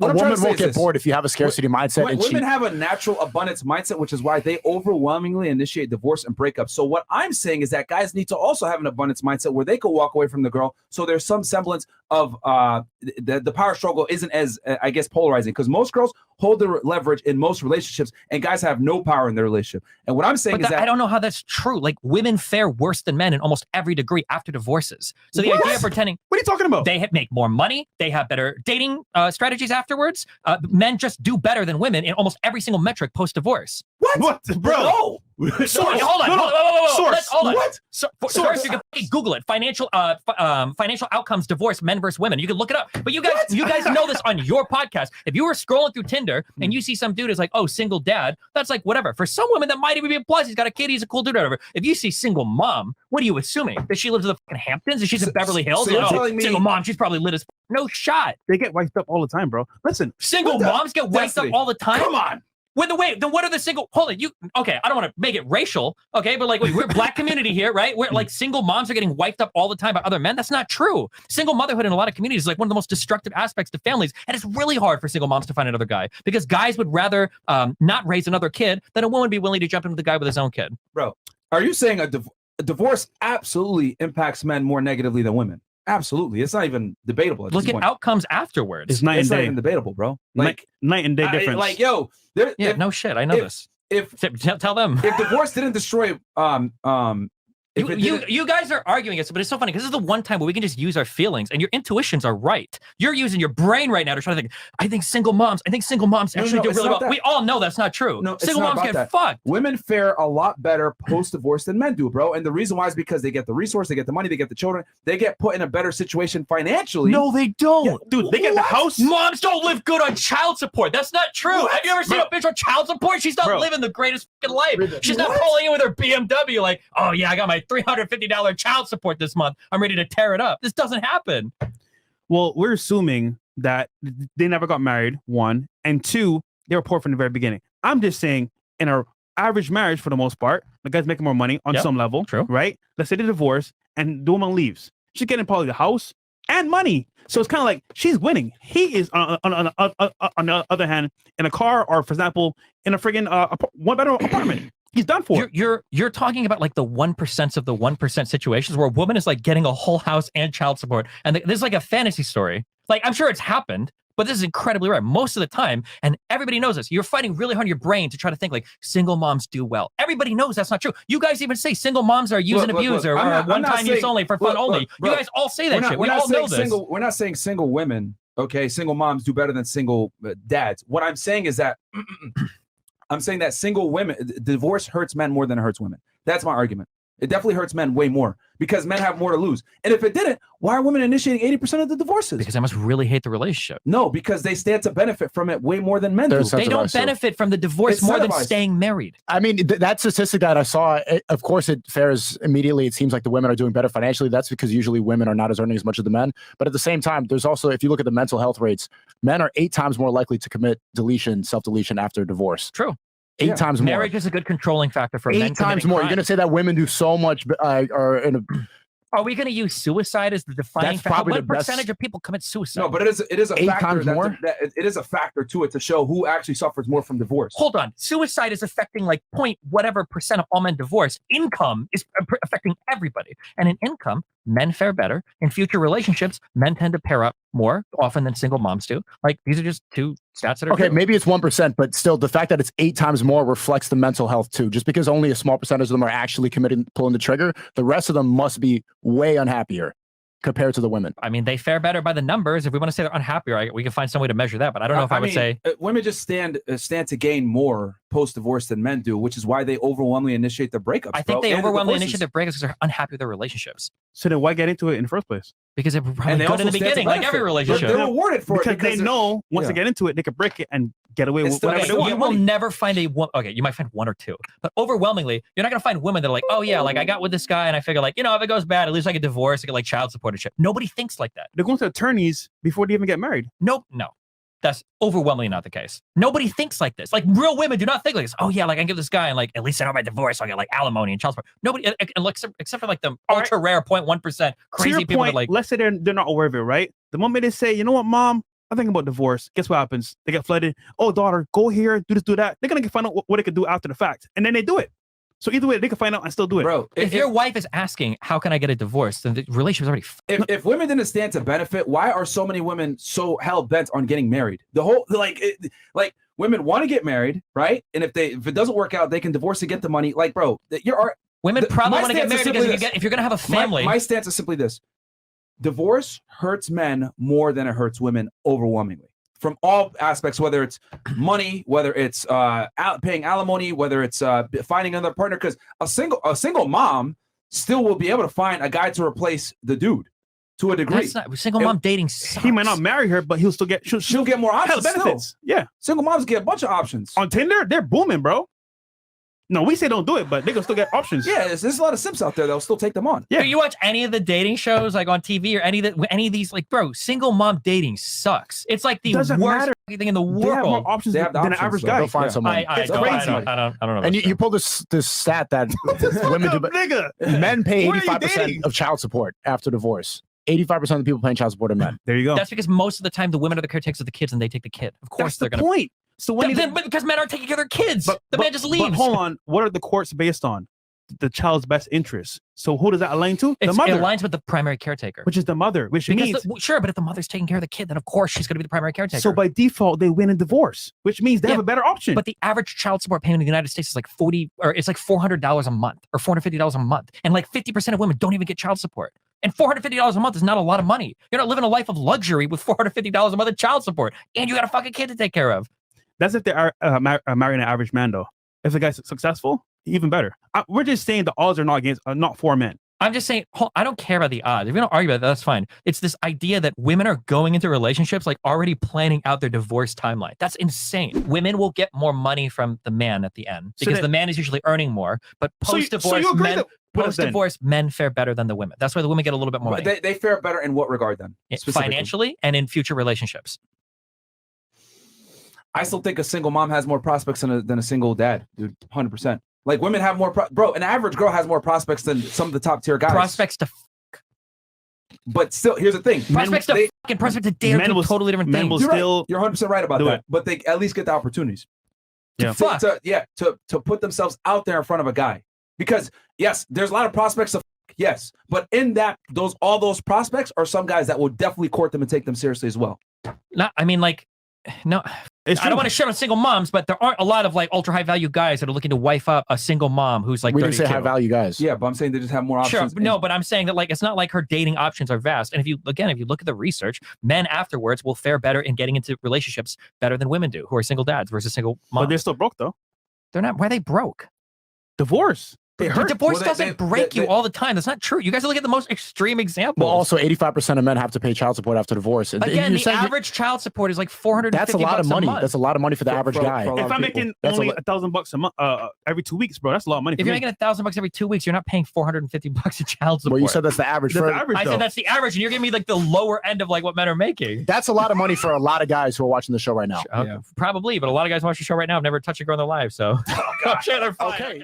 A I'm trying woman to say won't is get bored if you have a scarcity mindset. And women have a natural abundance mindset, which is why they overwhelmingly initiate divorce and breakup. So what I'm saying is that guys need to also have an abundance mindset where they can walk away from the girl. So there's some semblance of the power struggle isn't as, I guess, polarizing, because most girls hold their leverage in most relationships and guys have no power in their relationship. And what I'm saying is that I don't know how that's true. Like, women fare worse than men in almost every degree after divorces. So the idea of pretending, what are you talking about? They make more money. They have better dating strategies afterwards. Men just do better than women in almost every single metric post-divorce. What, bro? No. Source. Hold on. Source. What? Source. You can Google it. Financial outcomes divorce, men versus women. You can look it up. But you guys know this on your podcast. If you were scrolling through Tinder and you see some dude is like, oh, single dad, that's like whatever. For some women, that might even be a plus. He's got a kid. He's a cool dude. Whatever. If you see single mom, what are you assuming? That she lives in the fucking Hamptons? That she's in Beverly Hills? So you're telling me single mom, she's probably lit as no shot. They get wiped up all the time, bro. Listen, single moms get wiped up all the time. Come on. Then what are the single? Hold on, okay? I don't want to make it racial, okay? But like, we're black community here, right? We're like single moms are getting wiped up all the time by other men. That's not true. Single motherhood in a lot of communities is like one of the most destructive aspects to families, and it's really hard for single moms to find another guy because guys would rather not raise another kid than a woman be willing to jump into the guy with his own kid. Bro, are you saying a divorce absolutely impacts men more negatively than women? Absolutely. It's not even debatable. Look at outcomes afterwards. It's night and day. Not even debatable, bro. Like night and day difference. Like, yo, no shit. I know this. Tell them. If divorce didn't destroy you guys are arguing it, but it's so funny because this is the one time where we can just use our feelings and your intuitions are right. You're using your brain right now to try to think, I think single moms actually do really well. We all know that's not true. No, single moms get fucked. Women fare a lot better post-divorce than men do, bro. And the reason why is because they get the resource, they get the money, they get the children, they get put in a better situation financially. No, they don't. Yeah, dude, they get the house. Moms don't live good on child support. That's not true. What? Have you ever seen a bitch on child support? She's not living the greatest fucking life. She's not pulling in with her BMW like, oh yeah, I got my $350 child support this month. I'm ready to tear it up. This doesn't happen. Well, we're assuming that they never got married, one, and two, they were poor from the very beginning. I'm just saying, in our average marriage, for the most part, the guy's making more money on some level, right? Let's say they divorce and the woman leaves. She's getting probably the house and money. So it's kind of like she's winning. He is on the other hand in a car, or for example, in a friggin' one-bedroom apartment. He's done for. You're talking about like the 1% of the 1% situations where a woman is like getting a whole house and child support, and this is like a fantasy story. Like, I'm sure it's happened, but this is incredibly rare most of the time, and everybody knows this. You're fighting really hard in your brain to try to think like single moms do well. Everybody knows that's not true. You guys even say single moms are use and abuse or one-time use only for fun only. You guys all say that shit. We all know this. We're not saying single women, okay, single moms do better than single dads. What I'm saying is that I'm saying that single women, divorce hurts men more than it hurts women. That's my argument. It definitely hurts men way more because men have more to lose. And if it didn't, why are women initiating 80% of the divorces? Because they must really hate the relationship. No, because they stand to benefit from it way more than men do. They don't benefit from the divorce more than staying married. I mean, that statistic that I saw, of course, it fares immediately. It seems like the women are doing better financially. That's because usually women are not as earning as much as the men. But at the same time, there's also, if you look at the mental health rates, men are 8 times more likely to commit self-deletion after divorce. True. 8 times more. Marriage is a good controlling factor for 8 men. 8 times more. You're going to say that women do so much are in a... Are we going to use suicide as the defining factor? What percentage of people commit suicide? No, but it is a 8 factor. times more? It is a factor to it to show who actually suffers more from divorce. Hold on. Suicide is affecting like whatever% of all men divorced. Income is affecting everybody. And in income, men fare better. In future relationships, men tend to pair up more often than single moms do. Like, these are just two stats that are okay. true. Maybe it's 1%, but still, the fact that it's 8 times more reflects the mental health too. Just because only a small percentage of them are actually pulling the trigger, the rest of them must be way unhappier compared to the women. I mean, they fare better by the numbers. If we want to say they're unhappier, we can find some way to measure that. But I don't know if I would say women just stand to gain more post-divorce than men do, which is why they overwhelmingly initiate their breakups. I think they overwhelmingly initiate their breakups because they're unhappy with their relationships. So then why get into it in the first place? Because they're probably good in the beginning, like every relationship. They're rewarded for it because they know once they get into it, they can break it and get away with whatever they want. You will never find a woman. Okay, you might find 1 or 2, but overwhelmingly, you're not going to find women that are like, oh yeah, like I got with this guy and I figure like, if it goes bad, at least I get divorced, I get like child support and shit. Nobody thinks like that. They're going to attorneys before they even get married. Nope, no. That's overwhelmingly not the case. Nobody thinks like this. Like, real women do not think like this. Oh yeah, like I can give this guy and like at least I know my divorce, I'll get like alimony and child support. Nobody, except for like the ultra rare 0.1% crazy people point, that like. Let's say they're not aware of it, right? The moment they say, you know what, mom, I'm thinking about divorce. Guess what happens? They get flooded. Oh, daughter, go here, do this, do that. They're gonna find out what they could do after the fact, and then they do it. So either way, they can find out and still do it. Bro, if your wife is asking, how can I get a divorce? Then the relationship's already. If women didn't stand to benefit, why are so many women so hell bent on getting married? The whole like women want to get married, right? And if it doesn't work out, they can divorce to get the money. Like, bro, women probably want to get married because if you're gonna have a family. My stance is simply this: divorce hurts men more than it hurts women overwhelmingly. From all aspects, whether it's money, whether it's paying alimony, whether it's finding another partner, because a single mom still will be able to find a guy to replace the dude to a degree. That's not, single mom dating sucks. He might not marry her, but he'll still get she'll get more options. Benefits. Still. Yeah, single moms get a bunch of options on Tinder. They're booming, bro. No, we say don't do it, but they can still get options. Yeah, there's a lot of simps out there that'll still take them on. Yeah, you watch any of the dating shows like on TV or any of these, like, bro, single mom dating sucks. It's like the worst thing in the world. They have more options than an average guy. They'll find someone. I don't know. And you pull this stat that women do, nigga. Men pay 85% of child support after divorce. 85% of the people paying child support are men. There you go. That's because most of the time the women are the caretakers of the kids and they take the kid. Of course they're That's gonna. the point. So when but because men aren't taking care of their kids, the man just leaves. But hold on, what are the courts based on? The child's best interest. So who does that align to? The mother. It aligns with the primary caretaker, which is the mother. Which means sure, but if the mother's taking care of the kid, then of course she's going to be the primary caretaker. So by default, they win in divorce, which means they have a better option. But the average child support payment in the United States is like it's like $400 a month or $450 a month, and like 50% of women don't even get child support. And $450 a month is not a lot of money. You're not living a life of luxury with $450 a month of child support, and you got a fucking kid to take care of. That's if they are marrying an average man, though. If the guy's successful, even better. We're just saying the odds are not for men. I'm just saying, I don't care about the odds. If we don't argue about that, that's fine. It's this idea that women are going into relationships like already planning out their divorce timeline. That's insane. Women will get more money from the man at the end because the man is usually earning more. But post-divorce, men fare better than the women. That's why the women get a little bit more money. They fare better in what regard then? Financially and in future relationships. I still think a single mom has more prospects than a single dad, dude. 100%. Like women have more, bro. An average girl has more prospects than some of the top tier guys. Prospects to but still, here's the thing. Prospects to fucking prospects to date are totally different things. You're 100% right about that. But they at least get the opportunities. To put themselves out there in front of a guy. Because yes, there's a lot of prospects of yes, but in that all those prospects are some guys that will definitely court them and take them seriously as well. No, I mean, like, no. I don't want to shit on single moms, but there aren't a lot of like ultra high value guys that are looking to wife up a single mom who's like. We didn't say high value guys. Yeah, but I'm saying they just have more options. Sure, no, but I'm saying that like it's not like her dating options are vast. And if you look at the research, men afterwards will fare better in getting into relationships better than women do, who are single dads versus single moms. But they're still broke though. They're not. Why are they broke? Divorce. Divorce doesn't break you all the time. That's not true. You guys look at the most extreme example. Well, also 85% of men have to pay child support after divorce. Again, the average child support is like $450. That's a lot of money. That's a lot of money for the average guy. If I'm making only $1,000 a month every 2 weeks, bro, that's a lot of money. If you're making $1,000 every 2 weeks, you're not paying $450 in child support. Well, you said that's the average. I said that's the average, and you're giving me like the lower end of like what men are making. That's a lot of money for a lot of guys who are watching the show right now. Probably, but a lot of guys watching the show right now have never touched a girl in their lives. So, okay.